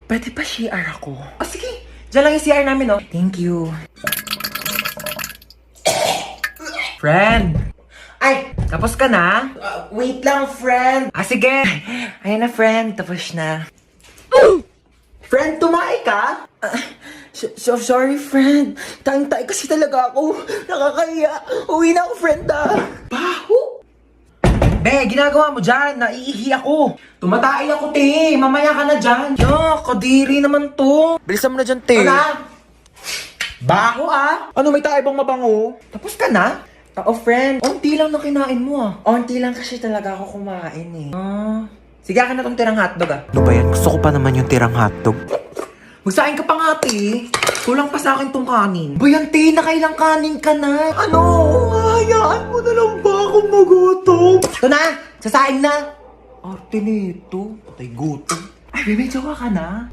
Pwede pa CR ako? Sige. Diyan lang yung CR namin, oh. Thank you. Friend! Ay! Tapos ka na? Wait lang, friend. Sige. Ayan na, friend. Tapos na. Friend, tumae ka? Sorry, friend. Tayong-tay kasi talaga ako. Nakakahiya. Uwi na ako, friend, Baho! Be, ginagawa mo dyan. Naiihi ako. Tumatay ako, te. Mamaya ka na dyan. Kadiri naman to. Bilisan mo na dyan, te. Baho, Ano, may tayo bang mabango? Tapos ka na? Friend. Onti lang na kinain mo, Onti lang kasi talaga ako kumain, Sige, akin na tong tirang hotdog, Ano ba yan? Gusto ko pa naman yung tirang hotdog. Magsain ka pa nga, te. Kulang pa sa akin tong kanin. Bayan, te, nakailang kanin ka na. Ano? Hayaan mo na lang ba akong magutom? Ito na! Sasaing na! Arte nito. Patay gutom. Ay, bebe, jowa ka na.